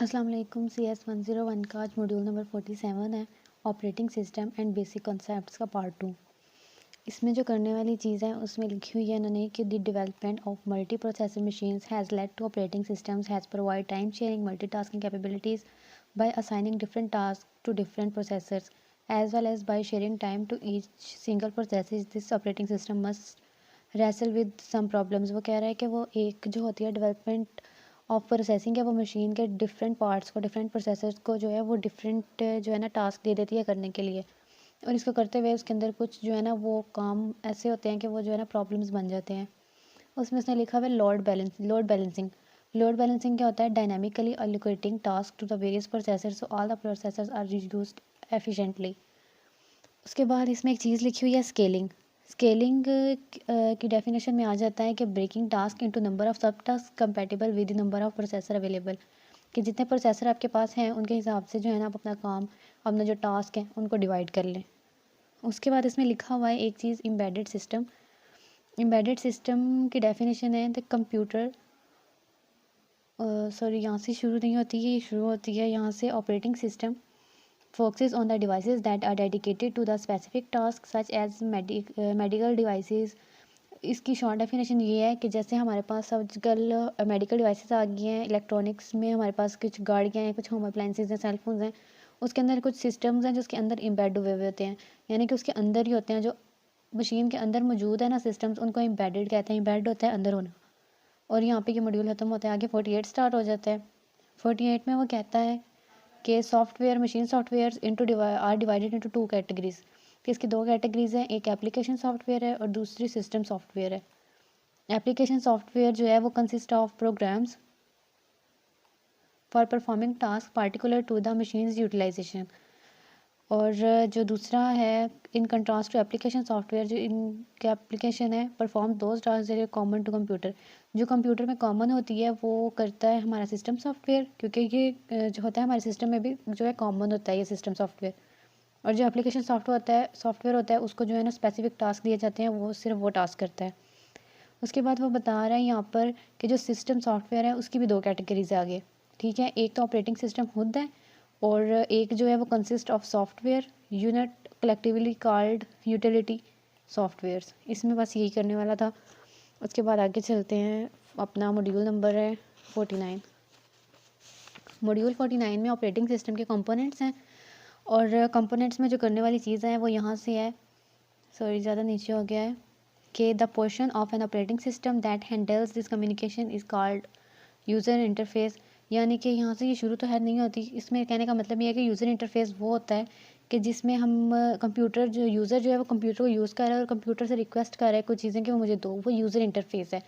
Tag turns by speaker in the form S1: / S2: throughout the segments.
S1: अस्सलाम वालेकुम। CS101 का आज मॉड्यूल नंबर 47 है, operating system and basic concepts का पार्ट 2। इसमें जो करने वाली चीज़ है उसमें लिखी हुई है इन्होंने कि the development of multi processor machines has led to operating systems has provide time sharing multitasking capabilities by assigning different task to different processors as well as by sharing time to each single process. This operating system must wrestle with some problems. वो कह रहा है कि वो एक जो होती है डेवलपमेंट ऑफ प्रोसेसिंग है, वो मशीन के डिफरेंट पार्ट्स को, डिफरेंट प्रोसेसर्स को जो है वो डिफरेंट जो है ना टास्क दे देती है करने के लिए। और इसको करते हुए उसके अंदर कुछ जो है ना वो काम ऐसे होते हैं कि वो जो है ना प्रॉब्लम्स बन जाते हैं। उसमें उसने लिखा हुआ है लोड बैलेंसिंग क्या होता है? Dynamically allocating task to the various processors so all the processors are used efficiently. उसके बाद इसमें एक चीज़ लिखी हुई है स्केलिंग। स्केलिंग की डेफिनेशन में आ जाता है कि breaking task into number of sub task compatible with the number of processor available. कि जितने प्रोसेसर आपके पास हैं उनके हिसाब से जो है ना आप अपना काम, अपना जो टास्क है उनको डिवाइड कर लें। उसके बाद इसमें लिखा हुआ है एक चीज़ एम्बेडेड सिस्टम। एम्बेडेड सिस्टम की डेफिनेशन है द कंप्यूटर, सॉरी यहाँ से शुरू नहीं होती है, ये शुरू होती है यहाँ से। Operating system focuses on the devices that are dedicated to the specific task such as medical devices। इसकी शॉर्ट डेफिनेशन ये है कि जैसे हमारे पास आजकल मेडिकल डिवाइसेस आ गई हैं, इलेक्ट्रॉनिक्स में हमारे पास कुछ गाड़ियाँ हैं, कुछ होम अप्लाइंसेज हैं, सेलफोन्स हैं, उसके अंदर कुछ सिस्टम्स हैं जो उसके अंदर एम्बेड हुए हुए होते हैं, यानी कि उसके अंदर ही होते हैं, जो मशीन के अंदर मौजूद है ना सिस्टम्स, उनको एम्बेडेड कहते हैं। एम्बेड होता है अंदर होना। और यहाँ पे ये मॉड्यूल खत्म होता है, आगे 48 स्टार्ट हो जाता है। 48 में वो कहता है कि software, machine software are divided into two categories. कि इसकी दो कैटेगरीज हैं, एक एप्लीकेशन सॉफ्टवेयर है और दूसरी सिस्टम सॉफ्टवेयर है। एप्लीकेशन सॉफ्टवेयर जो है वो consist of programs for performing task particular to the machines utilization. और जो दूसरा है in contrast to application software, जो इनके एप्लीकेशन है perform those task common to computer. जो कंप्यूटर में कॉमन होती है वो करता है हमारा सिस्टम सॉफ्टवेयर, क्योंकि ये जो होता है हमारे सिस्टम में भी जो है कॉमन होता है ये सिस्टम सॉफ्टवेयर। और जो एप्लीकेशन सॉफ्टवेयर होता है उसको जो है ना स्पेसिफिक टास्क दिए जाते हैं, वो सिर्फ वो टास्क करता है। उसके बाद वो बता रहा है यहाँ पर कि जो सिस्टम सॉफ्टवेयर है उसकी भी दो कैटेगरीज है आगे। ठीक है, एक तो ऑपरेटिंग सिस्टम खुद है और एक जो है वो consist of software unit collectively called utility softwares. इसमें बस यही करने वाला था। उसके बाद आगे चलते हैं, अपना मॉड्यूल नंबर है 49। मॉड्यूल 49 में ऑपरेटिंग सिस्टम के कंपोनेंट्स हैं, और कंपोनेंट्स में जो करने वाली चीज़ें हैं वो यहाँ से है, सॉरी ज़्यादा नीचे हो गया है, कि the portion of an operating system that handles this communication is called user interface. यानी कि यहाँ से ये शुरू तो है नहीं होती, इसमें कहने का मतलब ये है कि यूज़र इंटरफेस वो होता है कि जिसमें हम कंप्यूटर, जो यूज़र जो है वो कंप्यूटर को यूज़ कर रहा है और कंप्यूटर से रिक्वेस्ट कर रहा है कुछ चीज़ें कि वो मुझे दो, वो यूज़र इंटरफेस है।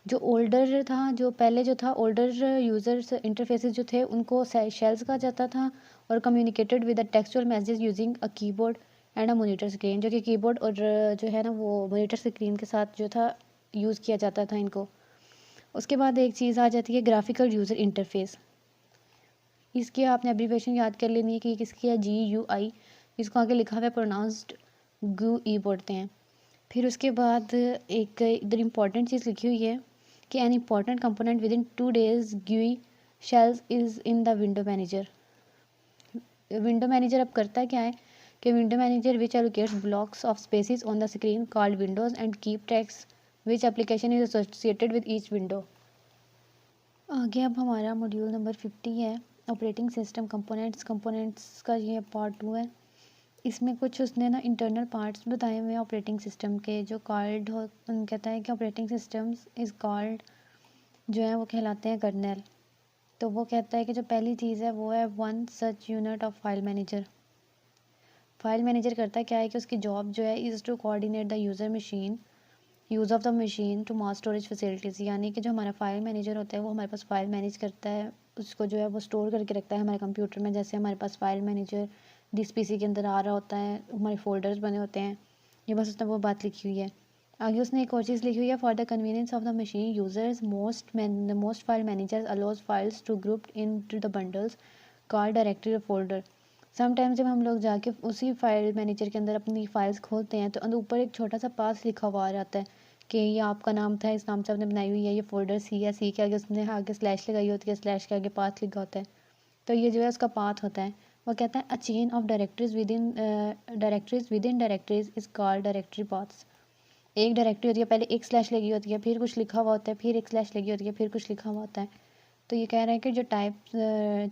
S1: जो ओल्डर था, जो पहले जो था ओल्डर यूज़र्स इंटरफेसेस जो थे उनको शेल्स कहा जाता था, और communicated with the textual message using a keyboard and a monitor screen. जो कि कीबोर्ड और जो है ना वो मॉनिटर स्क्रीन के साथ जो था यूज़ किया जाता था इनको। उसके बाद एक चीज़ आ जाती है ग्राफिकल यूज़र इंटरफेस। इसकी आपने एब्रीविएशन याद कर लेनी है कि किसकी है, GUI। इसको आगे लिखा हुआ है प्रोनाउंस्ड GUI बोलते हैं। फिर उसके बाद एक इधर इम्पॉर्टेंट चीज़ लिखी हुई है कि an important component within 2 days GUI shells is in the window manager. Window manager अब करता क्या है कि window manager which allocates blocks of spaces on the screen called windows and keep tracks which application is associated with each window. आगे अब हमारा module number 50 है, operating system components का ये पार्ट 2 है। इसमें कुछ उसने ना इंटरनल पार्ट्स बताए हुए हैं ऑपरेटिंग सिस्टम के, जो कॉल्ड हो, कहता है कि ऑपरेटिंग सिस्टम्स इज़ कॉल्ड, जो है वो कहलाते हैं कर्नेल। तो वो कहता है कि जो पहली चीज़ है वो है one such unit of file manager. File manager करता क्या है कि उसकी जॉब जो है is to coordinate the use of the machine to mass storage facilities. यानी कि जो हमारा फाइल मैनेजर होता है वो हमारे पास फाइल मैनेज करता है, उसको जो है वो स्टोर करके रखता है हमारे कंप्यूटर में। जैसे हमारे पास फाइल मैनेजर जिस PC के अंदर आ रहा होता है, हमारे फोल्डर्स बने होते हैं, ये बस उसने वो बात लिखी हुई है। आगे उसने एक और चीज़ लिखी हुई है, for the convenience of the machine users most file managers allows files to group into the bundles called directory folder. Sometimes जब हम लोग जाके उसी फाइल मैनेजर के अंदर अपनी फाइल्स खोलते हैं तो अंदर ऊपर एक छोटा सा पास लिखा हुआ आ जाता है कि ये आपका नाम था, इस नाम से आपने बनाई हुई है, ये फोल्डर सी है, सी के आगे उसने आगे स्लैश लगाई होती है, स्लैश के आगे पास लिखा होता है। तो ये जो है उसका पाथ होता है। वो कहता है a chain of directories with in directories is called directory paths. एक डायरेक्टरी होती है, पहले एक स्लैश लगी होती है, फिर कुछ लिखा हुआ होता है, फिर एक स्लैश लगी होती है, फिर कुछ लिखा हुआ होता है। तो ये कह रहा है कि जो type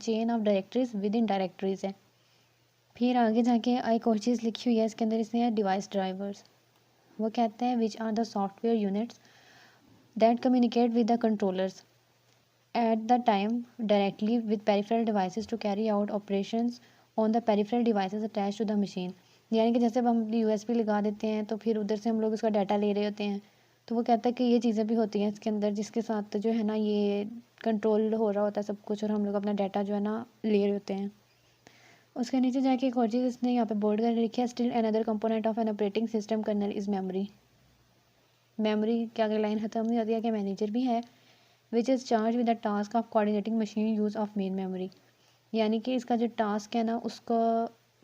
S1: chain of directories with in directories है। फिर आगे जाके एक और चीज़ लिखी हुई है इसके अंदर, इसमें है डिवाइस ड्राइवर्स। वो कहते हैं which are the software units that communicate with the controllers at the time directly with peripheral devices to carry out operations on the peripheral devices attached to the machine। यानी कि जैसे अब हम USB लगा देते हैं तो फिर उधर से हम लोग उसका डाटा ले रहे होते हैं। तो वो कहता है कि ये चीज़ें भी होती हैं इसके अंदर, जिसके साथ जो है ना ये कंट्रोल हो रहा होता है सब कुछ, और हम लोग अपना डाटा जो है ना ले रहे होते हैं। उसके नीचे जाके एक और चीज़ इसने यहाँ पे बोर्ड कर लिखी है, still another component of an operating system kernel is memory. Memory क्या आगे लाइन ख़त्म नहीं होती है कि मैनेजर भी है which is charge with the task of coordinating machine use of main memory. यानी कि इसका जो टास्क है ना उसका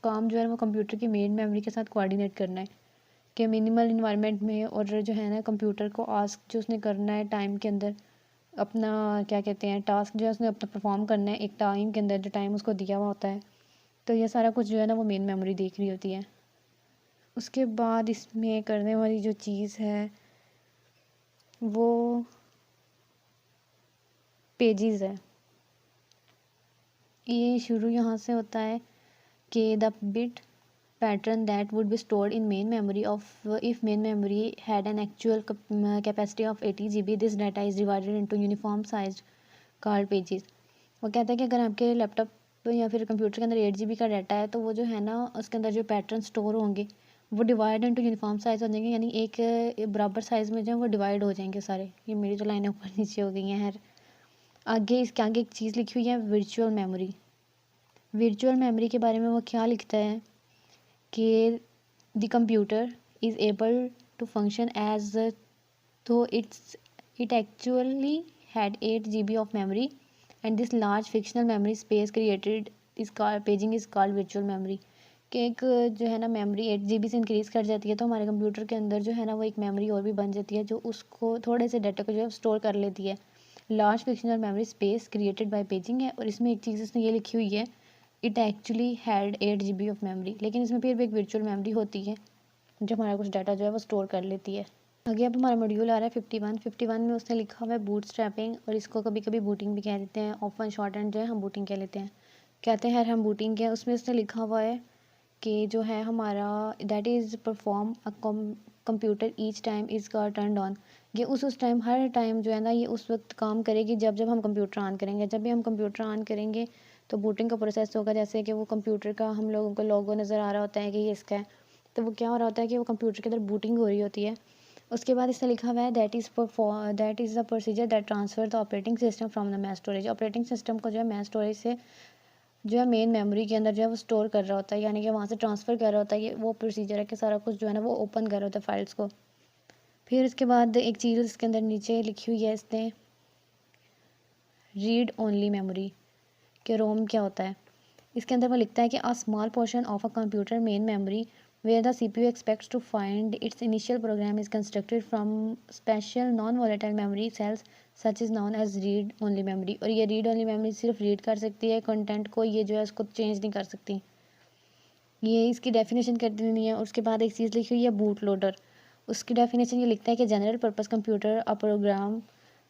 S1: काम जो है वो कंप्यूटर की मेन मेमोरी के साथ कोऑर्डिनेट करना है कि मिनिमल इन्वायरमेंट में, और जो है ना कंप्यूटर को आस्क जो उसने करना है टाइम के अंदर अपना क्या कहते हैं टास्क जो है उसने अपना परफॉर्म करना है एक टाइम के अंदर, जो टाइम उसको दिया हुआ होता है। तो ये सारा कुछ जो है ना वो मेन मेमोरी देख रही होती है। उसके बाद इसमें करने वाली जो चीज़ है वो पेजेस है। ये शुरू यहाँ से होता है कि the bit pattern that would be stored in main memory of if main memory had an actual capacity of 80 GB, this data is divided into uniform sized called pages। वो कहता है कि अगर आपके लैपटॉप या फिर कंप्यूटर के अंदर 8 GB का डाटा है तो वो जो है ना उसके अंदर जो पैटर्न स्टोर होंगे वो डिवाइड इनटू यूनिफॉर्म साइज हो जाएंगे, यानी एक बराबर साइज में जो है वो डिवाइड हो जाएंगे सारे। ये मेरी जो लाइनें ऊपर नीचे हो गई हैं। आगे इसके आगे एक चीज़ लिखी हुई है वर्चुअल मेमोरी। वर्चुअल मेमोरी के बारे में वो क्या लिखता है कि the computer is able to function as though it actually had 8 GB of memory, and this large fictional memory space created is called paging is called virtual memory। कि एक जो है ना मेमोरी 8 GB से इंक्रीज़ कर जाती है तो हमारे कंप्यूटर के अंदर जो है ना वो एक मेमोरी और भी बन जाती है जो उसको थोड़े से डाटा को जो है स्टोर कर लेती है। Large fictional memory space created by paging है, और इसमें एक चीज़ इसने ये लिखी हुई है it actually had 8 GB of memory, लेकिन इसमें फिर भी एक वर्चुअल मेमोरी होती है जो हमारा कुछ डाटा जो है वो स्टोर कर लेती है। आगे अब हमारा मॉड्यूल आ रहा है 51 में उसने लिखा हुआ है बूट स्ट्रैपिंग, और इसको कभी कभी बूटिंग भी कह देते हैं, ऑफन शॉर्ट एंड जो है हम बूटिंग कह लेते हैं, कहते हैं हम बूटिंग के। उसमें उसने लिखा हुआ है कि जो है हमारा that is perform a computer each time is का टर्न ऑन। ये उस टाइम हर टाइम जो है ना ये उस वक्त काम करेगी जब जब हम कंप्यूटर ऑन करेंगे। जब भी हम कंप्यूटर ऑन करेंगे तो बूटिंग का प्रोसेस होगा, जैसे कि वो कंप्यूटर का हम लोगों को लोगो नज़र आ रहा होता है कि ये इसका है, तो वो क्या हो रहा होता है कि वो कंप्यूटर के अंदर बूटिंग हो रही होती है। उसके बाद इससे लिखा हुआ है that is the procedure that transfer the operating system from the man storage. Operating system को जो है मैन स्टोरेज से जो है मेन मेमोरी के अंदर जो है वो स्टोर कर रहा होता है, यानी कि वहाँ से ट्रांसफ़र कर रहा होता है। ये वो प्रोसीजर है कि सारा कुछ जो है ना वो ओपन कर रहा होता है फाइल्स को। फिर उसके बाद एक चीज़ इसके अंदर नीचे लिखी हुई है इसने रीड ओनली मेमोरी कि रोम क्या होता है। इसके अंदर वो लिखता है कि a small portion of a computer main memory where the CPU expects to find its initial program is constructed from special non-volatile memory cells such is known as read only memory। और ये read only memory सिर्फ read कर सकती है content को, ये जो है उसको चेंज नहीं कर सकती। ये इसकी डेफिनेशन कर देनी है। उसके बाद एक चीज़ लिखी हुई है बूट लोडर। उसकी डेफिनेशन ये लिखता है कि general purpose computer a program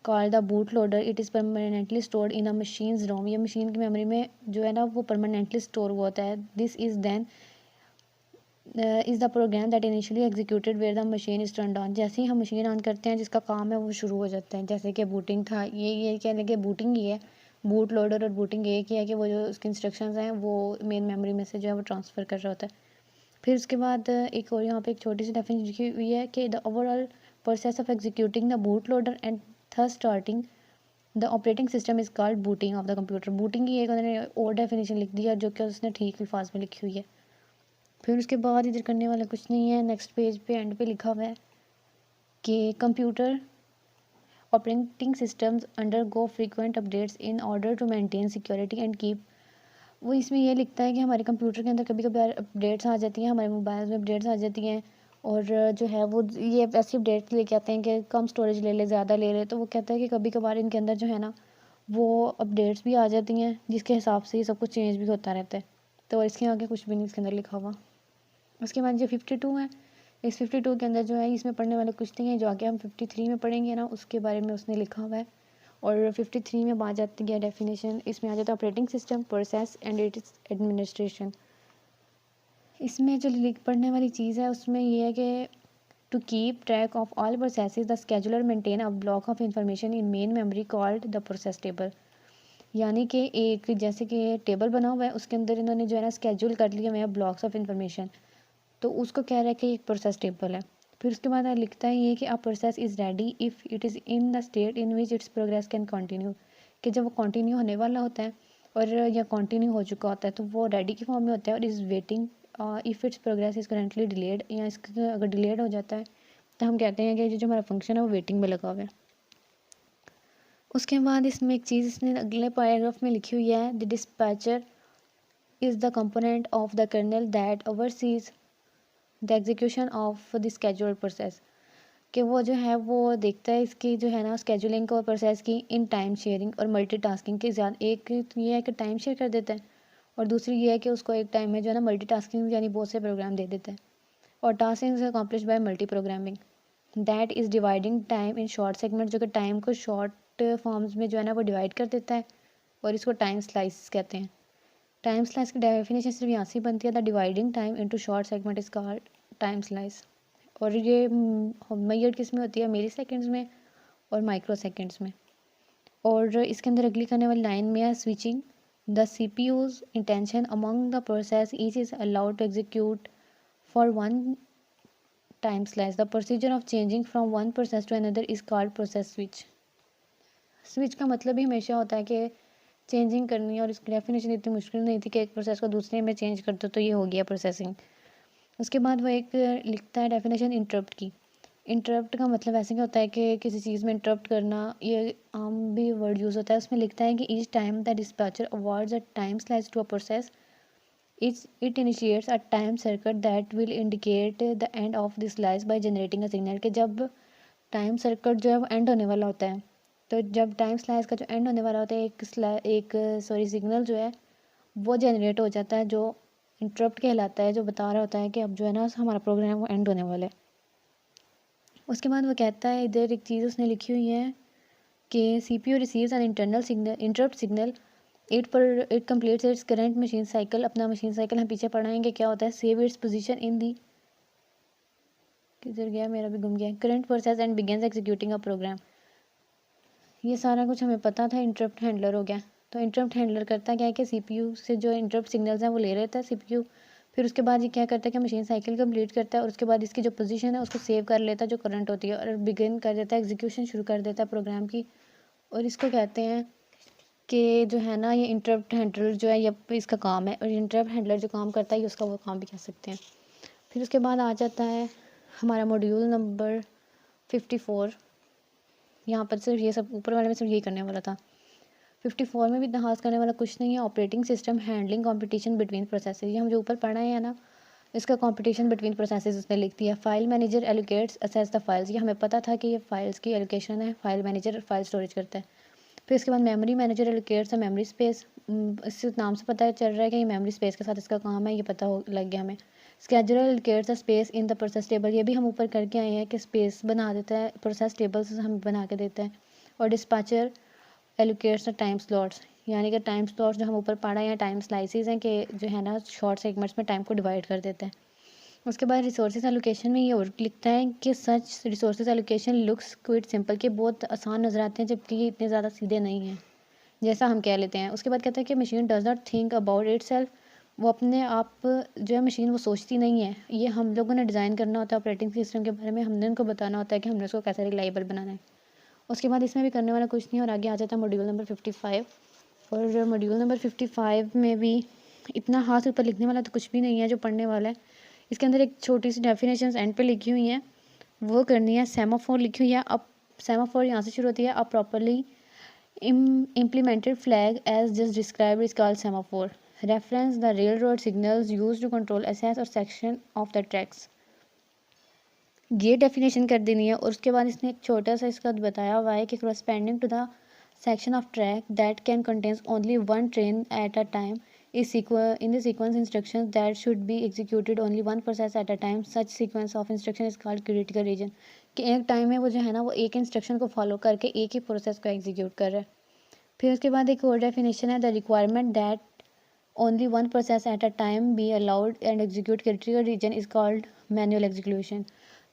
S1: called the boot loader it is permanently stored in a machine's ROM. ये मशीन की मेमोरी में जो है ना वो परमानेंटली स्टोर हुआ होता है। This is then is the program that initially executed where the machine is turned on. जैसे ही हम मशीन ऑन करते हैं जिसका काम है वो शुरू हो जाता है, जैसे कि बूटिंग था। ये कह लें कि बूटिंग ही है, बूट लोडर और बूटिंग एक ही है कि वो जो उसकी इंस्ट्रक्शंस हैं वो मेन मेमोरी में से जो है वो ट्रांसफ़र कर रहा होता है। फिर उसके बाद एक और यहाँ पे एक छोटी सी डेफिनेशन लिखी हुई है कि the overall process of executing the boot loader and thus starting the operating system is called booting of the computer. Booting की एक उन्होंने और डेफिनेशन लिख दी है जो कि उसने ठीक अल्फाज में लिखी हुई है। फिर उसके बाद इधर करने वाला कुछ नहीं है। नेक्स्ट पेज पे एंड पे लिखा हुआ है कि computer operating systems undergo frequent updates in order to maintain security and keep. वो इसमें ये लिखता है कि हमारे कंप्यूटर के अंदर कभी कभी अपडेट्स आ जाती हैं, हमारे मोबाइल में अपडेट्स आ जाती हैं, और जो है वो ये ऐसी अपडेट्स लेके आते हैं कि कम स्टोरेज ले ले ज़्यादा ले ले। तो वो कहता है कि कभी कभार इनके अंदर जो है ना वो अपडेट्स भी आ जाती हैं, जिसके हिसाब से ये सब कुछ चेंज भी होता रहता है। तो इसके आगे कुछ भी नहीं इसके अंदर लिखा हुआ। उसके बाद जो 52 है, इस 52 के अंदर जो है इसमें पढ़ने वाले कुछ नहीं है, जो आगे हम 53 में पढ़ेंगे ना उसके बारे में उसने लिखा हुआ है। और 53 में आ जाती है डेफिनेशन, इसमें आ जाता है operating system, process and it's administration. इसमें जो लिख पढ़ने वाली चीज़ है उसमें ये है कि to keep track of all processes the scheduler maintain a block of information in main memory called the process table. यानी कि एक जैसे कि टेबल बना हुआ है, उसके अंदर इन्होंने जो है ना स्केड्यूल कर लिया हुआ है ब्लॉक्स ऑफ इंफॉर्मेशन, तो उसको कह रहा है कि एक प्रोसेस टेबल है। फिर उसके बाद लिखता है ये कि a process is ready if it is in the state in which it's progress can continue, कि जब वो कंटिन्यू होने वाला होता है और या कंटिन्यू हो चुका होता है तो वो रेडी की फॉर्म में होता है, और is waiting if it's progress is currently delayed, या इसका अगर डिलेड हो जाता है तो हम कहते हैं कि जो हमारा फंक्शन है वो वेटिंग में लगा हुआ है। उसके बाद इसमें एक चीज़ इसने अगले पैराग्राफ में लिखी हुई है, the dispatcher is the component of the kernel that oversees the execution of the schedule process, कि वो जो है वो देखता है इसकी जो है ना स्केड्यूलिंग को और प्रोसेस की इन टाइम शेयरिंग और मल्टीटास्किंग के ज़्यादा। एक तो ये है कि टाइम शेयर कर देता है, और दूसरी ये है कि उसको एक टाइम में जो है ना मल्टीटास्किंग यानी बहुत से प्रोग्राम दे देता है। और tasking is accomplish by multi programming that is dividing time in short segment, जो कि टाइम को शॉर्ट फॉर्म्स में जो है ना वो डिवाइड कर देता है, और इसको टाइम स्लाइस कहते हैं। टाइम स्लाइस की डेफिनेशन सिर्फ यहाँ से बनती है, the dividing time into short segment is called time slice. और ये मेजर किस में होती है, मिली सेकेंड्स में और माइक्रो सेकेंड्स में। और इसके अंदर अगली करने वाली लाइन में है switching the C P U's intention among the process each is allowed to execute for one time slice, the procedure of changing from one process to another is called process switch. Switch का मतलब ही हमेशा होता है कि changing करनी है, और इसकी डेफिनेशन इतनी मुश्किल नहीं थी कि एक प्रोसेस को दूसरे में चेंज कर दो तो ये हो गया प्रोसेसिंग। उसके बाद वो एक लिखता है डेफिनेशन इंटरप्ट की। इंटरप्ट का मतलब ऐसे क्या होता है कि किसी चीज़ में इंटरप्ट करना, ये आम भी वर्ड यूज़ होता है। उसमें लिखता है कि each time the dispatcher awards a time slice to a process it initiates a time circuit that will indicate the end of this slice by generating a signal, कि जब टाइम सर्किट जो है वो एंड होने वाला होता है, तो जब टाइम स्लाइस का जो एंड होने वाला होता है एक सिग्नल जो है वो जनरेट हो जाता है, जो इंटरप्ट कहलाता है, जो बता रहा होता है कि अब जो है ना हमारा प्रोग्राम वो एंड होने वाला है। उसके बाद वो कहता है, इधर एक चीज़ उसने लिखी हुई है कि C P U receives an internal signal interrupt signal it completes its current machine cycle. अपना मशीन साइकिल हम पीछे पढ़ाएंगे क्या होता है, save its position in the, किधर गया मेरा भी गुम गया, current process and begins executing a program. ये सारा कुछ हमें पता था, इंटरप्ट हैंडलर हो गया। तो इंटरप्ट हैंडलर करता क्या है कि सीपीयू से जो इंटरप्ट सिग्नल्स हैं वो ले रहता है सीपीयू, फिर उसके बाद ये क्या करता है कि मशीन साइकिल कंप्लीट करता है, और उसके बाद इसकी जो पोजीशन है उसको सेव कर लेता है जो करंट होती है, और बिगिन कर देता है, एग्जीक्यूशन शुरू कर देता है प्रोग्राम की। और इसको कहते हैं कि जो है ना ये इंटरप्ट हैंडलर जो है ये इसका काम है, और इंटरप्ट हैंडलर जो काम करता है ये उसका वो काम भी कह सकते हैं। फिर उसके बाद आ जाता है हमारा मॉड्यूल नंबर 54। यहाँ पर सिर्फ ये सब ऊपर वाले में सिर्फ यही करने वाला था। 54 में भी इतना खास करने वाला कुछ नहीं है। Operating system handling competition between processes, ये हम जो ऊपर पढ़ा है ना, इसका कंपटीशन बिटवीन प्रोसेसेस उसने लिख दिया। File manager allocates assess the files, ये हमें पता था कि ये फाइल्स की एलोकेशन है, फाइल मैनेजर फाइल स्टोरेज करता है। फिर इसके बाद memory manager allocates the memory space, इस नाम से पता चल रहा है कि ये मेमोरी स्पेस के साथ इसका काम है, ये पता हो लग गया हमें। Scheduler allocates the space in the process table, ये भी हम ऊपर करके आए हैं कि स्पेस बना देता है, प्रोसेस टेबल से हम बना के देता है। और dispatcher allocates the time slots, यानी कि टाइम स्लॉट्स जो हम ऊपर पढ़ा है टाइम स्लाइसिस हैं कि जो है ना शॉर्ट सेगमेंट्स में टाइम को डिवाइड कर देता है। उसके बाद रिसोर्सेज एलोकेशन में ये और लिखता है कि such resources allocation looks quite simple, के बहुत आसान नज़र आते हैं जबकि ये इतने ज़्यादा सीधे नहीं हैं जैसा हम कह लेते हैं। उसके बाद कहता है कि machine does not think about it self, वो अपने आप जो है मशीन वो सोचती नहीं है, ये हम लोगों ने डिज़ाइन करना होता है ऑपरेटिंग सिस्टम के बारे में, हमने उनको बताना होता है कि हमने उसको कैसे रिलायबल बनाना है। उसके बाद इसमें भी करने वाला कुछ नहीं, और आगे आ जाता है मॉड्यूल नंबर 55। और मॉड्यूल नंबर 55 में भी इतना हाथ ऊपर लिखने वाला तो कुछ भी नहीं है जो पढ़ने वाला है। इसके अंदर एक छोटी सी डेफिनेशन एंड पे लिखी हुई हैं, वो करनी है। सेमाफोर लिखी हुई है, अब सेमाफोर यहाँ से शुरू होती है। अब properly implemented flag as just described is called semaphore. Reference the railroad signals used to control access or section of the tracks. ये डेफिनेशन कर देनी है। और उसके बाद इसने एक छोटा सा इसका बताया हुआ है कि corresponding to the section of track that can contains only one train at a time is in the sequence instructions that should be executed only one process at a time. Such sequence of instruction is called critical region. कि एक time में वो जो है ना वो एक instruction को फॉलो करके एक ही प्रोसेस को एग्जीक्यूट कर रहा है. फिर उसके बाद एक और डेफिनेशन है, the requirement that only one process at a time be allowed and execute critical reason is called manual execution.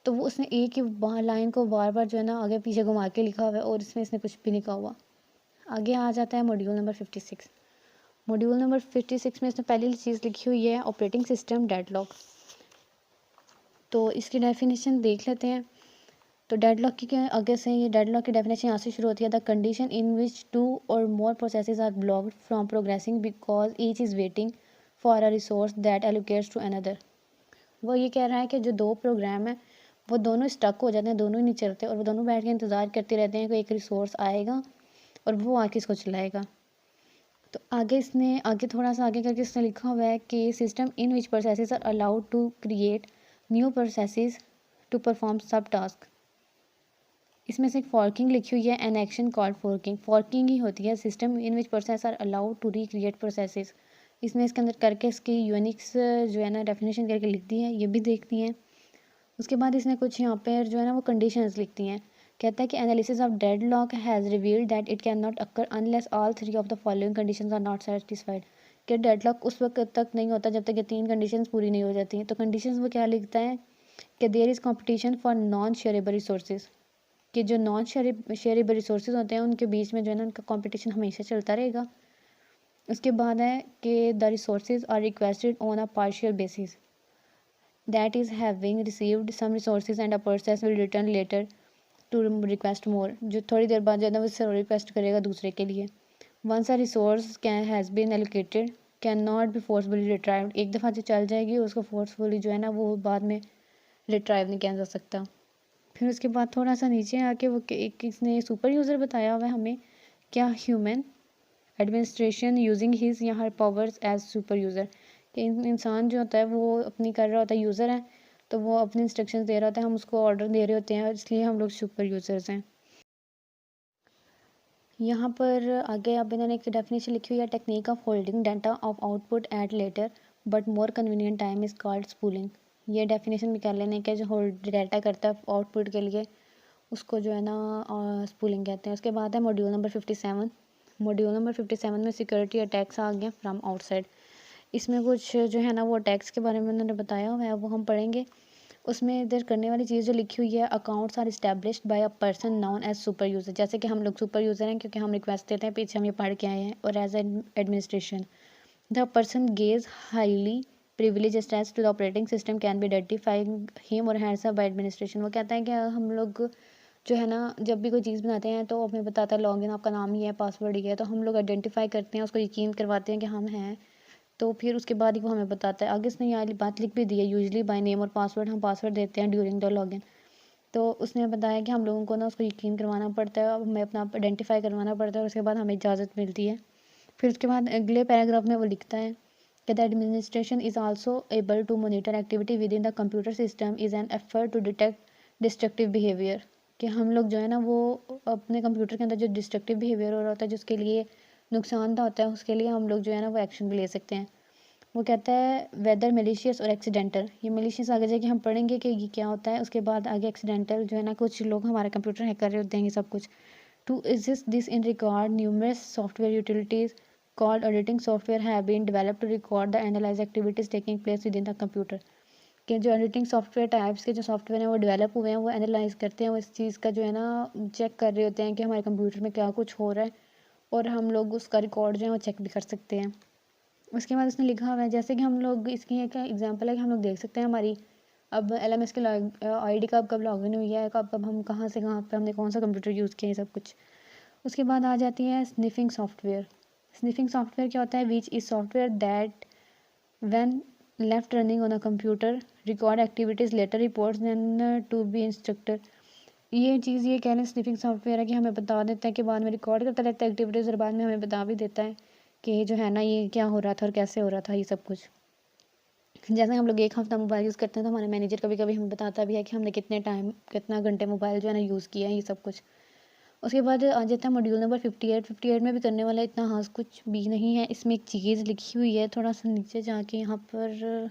S1: तो वो उसने एक ही लाइन को बार बार जो है ना आगे पीछे घुमा के लिखा हुआ है और इसमें इसने कुछ भी नहीं कहा हुआ. आगे आ जाता है मॉड्यूल नंबर 56. मॉड्यूल नंबर 56 में इसने पहली चीज़ लिखी हुई है ऑपरेटिंग सिस्टम डेडलॉक. तो इसकी डेफिनेशन देख लेते हैं. तो डेडलॉक की आगे से ये डेडलॉक की डेफिनेशन यहाँ से शुरू होती है, the condition in which 2 or more processes are blocked from progressing because each is waiting for a resource that allocates to another. वो ये कह रहा है कि जो दो प्रोग्राम है वो दोनों स्टक हो जाते हैं, दोनों ही नहीं चलते और वो दोनों बैठ के इंतज़ार करते रहते हैं कि एक रिसोर्स आएगा और वो आके इसको चलाएगा. तो आगे इसने आगे थोड़ा सा आगे करके इसने लिखा हुआ है कि system in which processes are allowed to create new processes to perform sub task. इसमें से एक फॉर्किंग लिखी हुई है, an action called forking. Forking ही होती है system in which process are allowed to recreate processes. इसने इसके अंदर करके इसकी यूनिक्स जो है ना डेफिनेशन करके लिख दी है, ये भी देखती हैं. उसके बाद इसने कुछ यहाँ पर जो है ना वो कंडीशंस लिखती हैं. कहता है कि analysis of deadlock has revealed that it can not occur unless all 3 of the following conditions are not satisfied. कि डेडलॉक उस वक्त तक नहीं होता जब तक ये 3 कंडीशंस पूरी नहीं हो जाती हैं. तो कंडीशंस वो क्या लिखता है कि there is competition for non shareable resources. कि जो नॉन शेयरेबल रिसोर्सेज होते हैं उनके बीच में जो है ना उनका कंपटीशन हमेशा चलता रहेगा. उसके बाद है कि the resources are requested on a partial basis that is having received some resources and a process will return later to request more. जो थोड़ी देर बाद जो है ना वो रिक्वेस्ट करेगा दूसरे के लिए. Once a resource can has been allocated can not be forcefully retrieved. एक दफ़ा जो चल जाएगी उसको फोर्सफुली जो है ना वो बाद में रिट्राइव नहीं किया जा सकता. फिर उसके बाद थोड़ा सा नीचे आके वो एक इसने सुपर यूज़र बताया हुआ है हमें, क्या ह्यूमन एडमिनिस्ट्रेशन यूजिंग हिज या her powers as super user. कि इंसान जो होता है वो अपनी कर रहा होता है, यूज़र है तो वो अपने इंस्ट्रक्शंस दे रहा होता है, हम उसको ऑर्डर दे रहे होते हैं इसलिए हम लोग सुपर यूज़र्स हैं. यहाँ पर आगे अब इन्होंने एक डेफिनेशन लिखी हुई है, technique of holding data of output at later but more convenient time is called spooling. ये डेफिनेशन भी कर लेने के जो होल्ड डाटा करता है आउटपुट के लिए उसको जो है ना स्पूलिंग कहते हैं. उसके बाद है मॉड्यूल नंबर 57. मॉड्यूल नंबर 57 में सिक्योरिटी अटैक्स आ गए फ्रॉम आउटसाइड. इसमें कुछ जो है ना वो अटैक्स के बारे में उन्होंने बताया हुआ है, वो हम पढ़ेंगे. उसमें इधर करने वाली चीज़ जो लिखी हुई है, accounts are established by a person known as super user. जैसे कि हम लोग सुपर यूज़र हैं क्योंकि हम रिक्वेस्ट देते हैं, पीछे हम ये पढ़ के आए हैं. और as administration the person gets highly privilege access to the operating system can be identifying him or hands up by administration. वो कहता है कि हम लोग जो है ना जब भी कोई चीज़ बनाते हैं तो हमें बताता है लॉगिन आपका नाम ही है, पासवर्ड ही है, तो हम लोग आइडेंटिफाई करते हैं, उसको यकीन करवाते हैं कि हम हैं. तो फिर उसके बाद ही वो हमें बताता है. आगे इसने यहाँ बात लिख भी दी है, यूजली बाय नेम और पासवर्ड हम पासवर्ड देते हैं ड्यूरिंग द लॉगिन. तो उसने बताया कि हम लोगों को ना उसको यकीन करवाना पड़ता है, हमें अपना आइडेंटिफाई करवाना पड़ता है और उसके बाद हमें इजाज़त मिलती है. फिर उसके बाद अगले पैराग्राफ में वो लिखता है कि the administration is also able to monitor activity within the computer system is an effort to detect destructive behaviour. कि हम लोग जो है ना वो अपने कंप्यूटर के अंदर जो डिस्ट्रक्टिव बिहेवियर हो रहा होता है जिसके लिए नुकसानदा होता है उसके लिए हम लोग जो है ना वो एक्शन भी ले सकते हैं. वो कहता है वेदर मेलिशियस और एक्सीडेंटल. ये मेलिशियस आगे जाके हम पढ़ेंगे कि ये क्या होता है. उसके बाद आगे एक्सीडेंटल जो है ना कुछ लोग हमारे कंप्यूटर हैक कर रहे होते हैं ये सब कुछ. To exist this in record numerous software utilities called auditing software have been developed to record the analyse activities taking place within the computer. कि जो एडिटिंग सॉफ्टवेयर टाइप्स के जो सॉफ्टवेयर हैं वो डेवलप हुए हैं, वो एनालाइज करते हैं, वो इस चीज़ का जो है ना चेक कर रहे होते हैं कि हमारे कंप्यूटर में क्या कुछ हो रहा है और हम लोग उसका रिकॉर्ड जो है वो चेक भी कर सकते हैं. उसके बाद उसने लिखा हुआ है जैसे कि हम लोग इसकी एक एग्जांपल है कि हम लोग देख सकते हैं हमारी अब LMS के आईडी कब लॉगिन हुई है, कब हम कहाँ से कहाँ पे हमने कौन सा कंप्यूटर यूज़ किया है, सब कुछ. उसके बाद आ जाती है स्निफिंग सॉफ्टवेयर. स्निफिंग सॉफ्टवेयर क्या होता है, which is software that when left running on a computer record activities later reports then to be instructor. ये चीज़ ये कह रहे हैं स्निफिंग सॉफ्टवेयर है कि हमें बता देता है कि बाद में रिकॉर्ड करता रहता है एक्टिविटीज़ और बाद में हमें बता भी देता है कि जो है ना ये क्या हो रहा था और कैसे हो रहा था ये सब कुछ. जैसे हम लोग एक हफ्ता मोबाइल यूज़ करते हैं तो हमारा मैनेजर कभी कभी हमें बताता भी है कि हमने कितने टाइम कितना घंटे मोबाइल जो है ना यूज़ किया है ये सब कुछ. उसके बाद आ जाता है मॉड्यूल नंबर 58। 58 में भी करने वाला इतना खास कुछ भी नहीं है। इसमें एक चीज़ लिखी हुई है, थोड़ा सा नीचे जाके यहाँ पर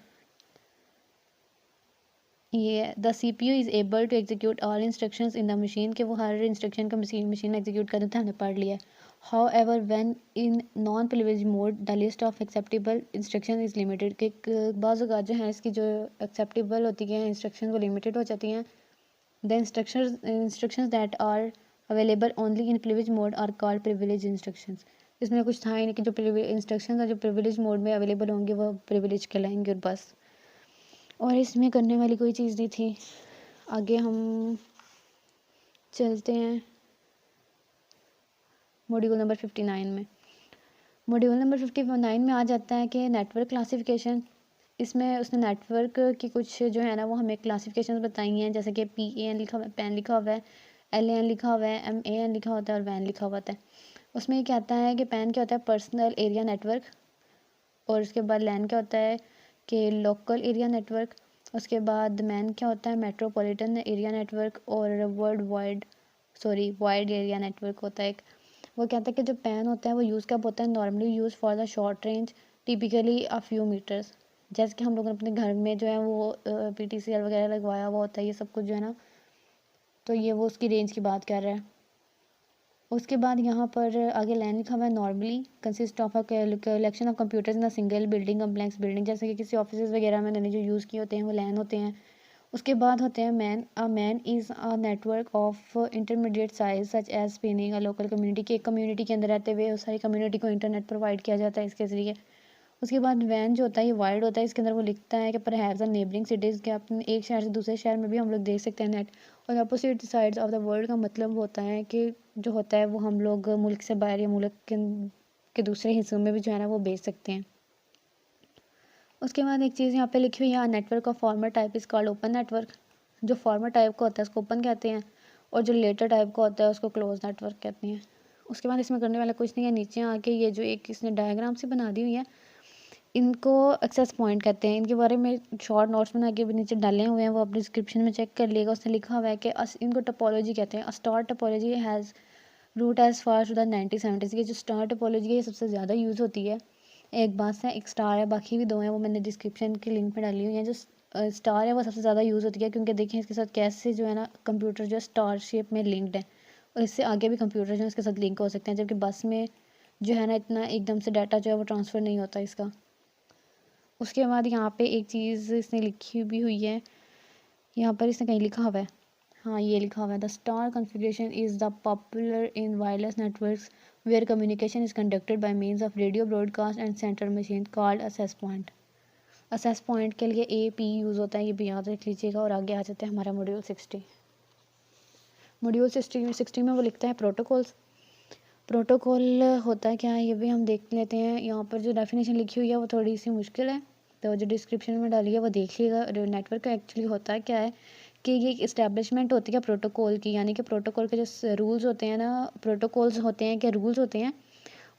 S1: ये the CPU is able to execute all instructions in the machine, के वो हर इंस्ट्रक्शन का मशीन एग्जीक्यूट कर देता है, हमने पढ़ लिया है। However when in non privilege mode the list of acceptable instruction is limited, के बाज़ औक़ात जो है इसकी जो एक्सेप्टेबल होती है इंस्ट्रक्शन वो लिमिटेड हो जाती हैं। The instructions that are available only in privilege mode are called privilege instructions. इसमें कुछ था ही नहीं कि जो इंस्ट्रक्शंस हैं जो प्रिविलेज मोड में अवेलेबल होंगे वो प्रिविलेज कहलाएंगे और बस, और इसमें करने वाली कोई चीज़ नहीं थी। आगे हम चलते हैं मॉड्यूल नंबर 59 में। मॉड्यूल नंबर 59 में आ जाता है कि नेटवर्क क्लासिफिकेशन। इसमें उसने नेटवर्क की कुछ जो है ना वो हमें क्लासिफिकेशन बताई हैं, जैसे कि PAN लिखा हुआ है, PAN लिखा हुआ है, LAN लिखा हुआ है, MAN लिखा होता है और WAN लिखा होता है। उसमें ये कहता है कि PAN क्या होता है, पर्सनल एरिया नेटवर्क, और उसके बाद LAN क्या होता है कि लोकल एरिया नेटवर्क। उसके बाद मैन क्या होता है, मेट्रोपॉलिटन एरिया नेटवर्क, और वाइड एरिया नेटवर्क होता है एक। वो कहता है कि जो पैन होता है वो यूज़ कब होता है, normally use for the short range, typically a few metres. जैसे कि हम लोगों ने अपने घर में जो है वो PTCL वगैरह लगवाया हुआ होता है, ये सब कुछ जो है ना, तो ये वो उसकी रेंज की बात कर रहा है। उसके बाद यहाँ पर आगे लैन लिखा हुआ है, normally consist of a collection of computers in a single building, complex building, जैसे कि किसी ऑफिस वगैरह में मैंने जो यूज़ किए होते हैं वो लैन होते हैं। उसके बाद होते हैं MAN. A MAN is a network of intermediate size such as spanning a local community, के एक कम्युनिटी के अंदर रहते हुए उस सारी कम्युनिटी को इंटरनेट प्रोवाइड किया जाता है इसके ज़रिए। उसके बाद वैन जो होता है ये वाइड होता है, इसके अंदर वो लिखता है कि परहैप्स नेबरिंग सिटीज़ के अपने एक शहर से दूसरे शहर में भी हम लोग देख सकते हैं नेट। और opposite sides of the world का मतलब होता है कि जो होता है वो हम लोग मुल्क से बाहर या मुल्क के दूसरे हिस्सों में भी जो है ना वो भेज सकते हैं। उसके बाद एक चीज़ यहाँ पे लिखी हुई है, network of former type is called open network. जो फॉर्मर टाइप का होता है उसको ओपन कहते हैं, और जो लेटर टाइप का होता है उसको क्लोज नेटवर्क कहते हैं। उसके बाद इसमें करने वाला कुछ नहीं है। नीचे आके ये जो एक इसने डायग्राम से बना दी हुई है, इनको एक्सेस पॉइंट कहते हैं। इनके बारे में शॉर्ट नोट्स बना के भी नीचे डाले हुए हैं, वो आप डिस्क्रिप्शन में चेक कर लिएगा। उसने लिखा हुआ है कि इनको टोपोलॉजी कहते हैं। Star topology has root as far to the 1970s। ये जो स्टार टोपोलॉजी है ये सबसे ज़्यादा यूज़ होती है। एक बात है, एक स्टार है, बाकी भी दो हैं, वो मैंने डिस्क्रिप्शन के लिंक में डाली हुई हैं। जो स्टार है वो सबसे ज़्यादा यूज़ होती है, क्योंकि देखें इसके साथ कैसे जो है ना कंप्यूटर जो है स्टार शेप में लिंक्ड है, और इससे आगे भी कंप्यूटर जो है इसके साथ लिंक हो सकते हैं, जबकि बस में जो है ना इतना एकदम से डाटा जो है वो ट्रांसफ़र नहीं होता इसका। उसके बाद यहाँ पे एक चीज़ इसने लिखी भी हुई है, यहाँ पर इसने कहीं लिखा हुआ है, हाँ ये लिखा हुआ है, the star configuration is the popular in wireless networks where communication is conducted by means of radio broadcast and central machine called access point. Access point के लिए AP यूज़ होता है, ये भी याद रख लीजिएगा। और आगे आ जाते हैं हमारा मॉड्यूल 60। मॉड्यूल 60 में वो लिखता है प्रोटोकॉल्स। प्रोटोकॉल होता है क्या है ये भी हम देख लेते हैं। यहाँ पर जो डेफिनेशन लिखी हुई है वो थोड़ी सी मुश्किल है, तो जो डिस्क्रिप्शन में डाली है वो देखिएगा। नेटवर्क का एक्चुअली होता है क्या है कि ये एक इस्टेब्लिशमेंट होती है प्रोटोकॉल की, यानी कि प्रोटोकॉल के जो रूल्स होते हैं ना, प्रोटोकॉल्स होते हैं, क्या रूल्स होते हैं,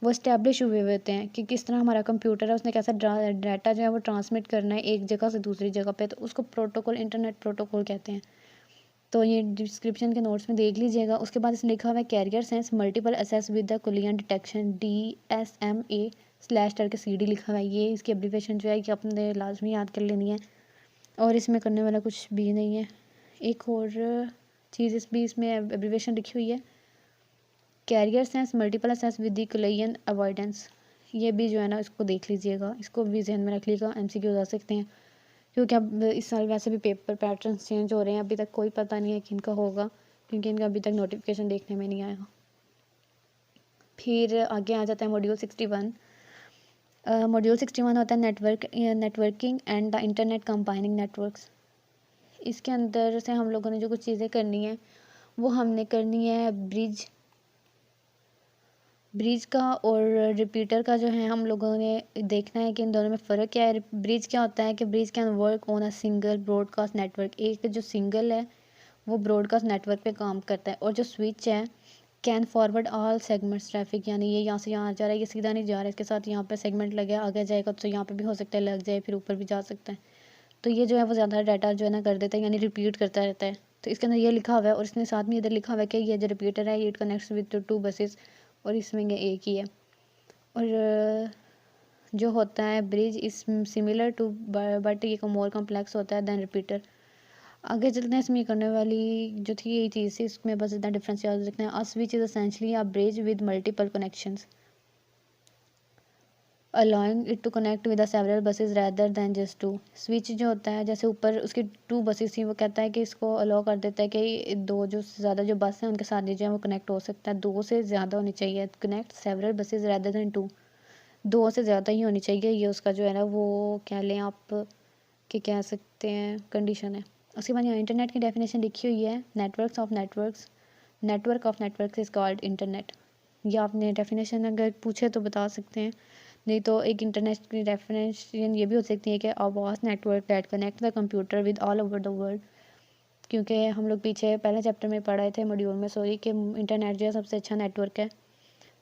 S1: वो इस्टेब्लिश हुए हुए होते हैं कि किस तरह हमारा कंप्यूटर है उसने कैसा डाटा जो है वो ट्रांसमिट करना है एक जगह से दूसरी जगह पे, तो उसको प्रोटोकॉल, इंटरनेट प्रोटोकॉल कहते हैं। तो ये डिस्क्रिप्शन के नोट्स में देख लीजिएगा। उसके बाद इसमें लिखा हुआ है carrier sense multiple access with the collision detection DSMA/CD लिखा हुआ है। ये इसकी एब्रीविएशन जो है कि आपने लाजमी याद कर लेनी है, और इसमें करने वाला कुछ भी नहीं है। एक और चीज़ इसमें एब्रीविएशन लिखी हुई है, carrier sense multiple access with the collision avoidance. ये भी जो है ना इसको देख लीजिएगा, इसको भी जहन में रख लीजिएगा, MCQ आ सकते हैं, क्योंकि अब इस साल वैसे भी पेपर पैटर्न्स चेंज हो रहे हैं। अभी तक कोई पता नहीं है कि इनका होगा, क्योंकि इनका अभी तक नोटिफिकेशन देखने में नहीं आएगा। फिर आगे आ जाता है मॉड्यूल 61। मॉड्यूल 61 होता है networking and the internet combining networks. इसके अंदर से हम लोगों ने जो कुछ चीज़ें करनी है वो हमने करनी है ब्रिज का और रिपीटर का जो है हम लोगों ने देखना है कि इन दोनों में फ़र्क क्या है। ब्रिज क्या होता है कि bridge can work on a single broadcast network. एक जो सिंगल है वो ब्रॉडकास्ट नेटवर्क पे काम करता है, और जो स्विच है can forward all segments traffic, यानी ये यहाँ से यहाँ जा रहा है, ये सीधा नहीं जा रहा है, इसके साथ यहाँ पे सेगमेंट लगे आगे जाएगा तो यहाँ पे भी हो सकता है लग जाए, फिर ऊपर भी जा सकता है। तो ये जो है वो ज़्यादा डाटा जो है ना कर देता है, यानी रिपीट करता रहता है। तो इसके अंदर ये लिखा हुआ है और इसने साथ में इधर लिखा हुआ है कि ये जो रिपीटर है ये इट कनेक्ट्स विद 2 बसेस, और इसमें ये एक ही है। और जो होता है ब्रिज इस सिमिलर टू बट ये मोर कम्प्लेक्स होता है देन रिपीटर। आगे चलते हैं, इसमें करने वाली जो थी यही चीज़ थी, इसमें बस इतना डिफरेंस याद रखना है। A switch is essentially a bridge with multiple connections allowing it to connect with the several buses rather than just two। Switch जो होता है जैसे ऊपर उसकी 2 बसेस थी, वो कहता है कि इसको अलाउ कर देता है कि दो जो ज़्यादा जो बस हैं उनके साथ जो है वो कनेक्ट हो सकता है, 2 से ज़्यादा होनी चाहिए। Connect several buses rather than two, 2 से ज़्यादा ही होनी चाहिए, ये उसका जो है ना वो कह लें आप कि कह सकते हैं कंडीशन है। उसके बाद यहाँ इंटरनेट की डेफिनेशन लिखी हुई है, network of networks is called internet. ये आपने डेफिनेशन अगर पूछे तो बता सकते हैं, नहीं तो एक इंटरनेट की डेफिनेशन ये भी हो सकती है कि a vast network that connect the computer with all over the world. क्योंकि हम लोग पीछे पहले चैप्टर में पढ़ रहे थे मॉड्यूल में, सॉरी, कि इंटरनेट जो है सबसे अच्छा नेटवर्क है।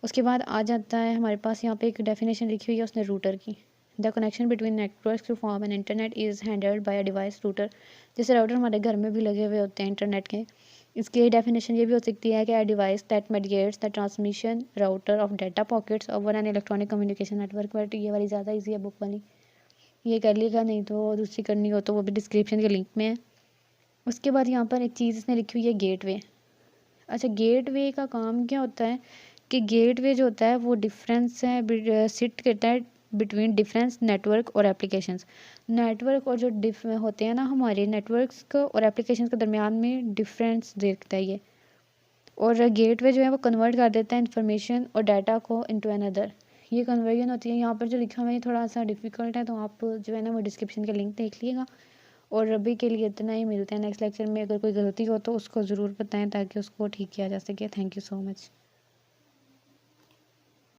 S1: उसके बाद आ जाता है हमारे पास यहाँ पे एक डेफिनेशन लिखी हुई है उसने रूटर की। The connection between network to form an internet is handled by a device router. जैसे राउटर हमारे घर में भी लगे हुए होते हैं इंटरनेट के, इसकी डेफिनेशन ये भी हो सकती है कि a device that mediates the transmission router of data packets over an electronic communication network. But ये वाली ज़्यादा ईजी है बुक वाली, ये कर लिएगा, नहीं तो दूसरी करनी हो तो वो भी डिस्क्रिप्शन के लिंक में है। उसके बाद यहाँ पर एक चीज़ इसने लिखी हुई है गेटवे। अच्छा, गेटवे का काम क्या होता है कि गेटवे जो होता है वो डिफरेंस है सिट करता है बिटवीन डिफरेंस नेटवर्क और एप्लीकेशंस। नेटवर्क और जो होते हैं ना हमारे नेटवर्क्स को और एप्लीकेशंस के दरमियान में डिफरेंस देखता है ये। और गेटवे जो है वो कन्वर्ट कर देता है इंफॉर्मेशन और डाटा को इनटू अनदर। ये कन्वर्जन होती है। यहाँ पर जो लिखा हुआ है ये थोड़ा सा डिफिकल्ट है, तो आप जो है ना वो डिस्क्रिप्शन के लिंक देख लीजिएगा। और अभी के लिए इतना ही, मिलते हैं नेक्स्ट लेक्चर में। अगर कोई गलती हो तो उसको ज़रूर बताएं ताकि उसको ठीक किया जा सके। Thank you so much.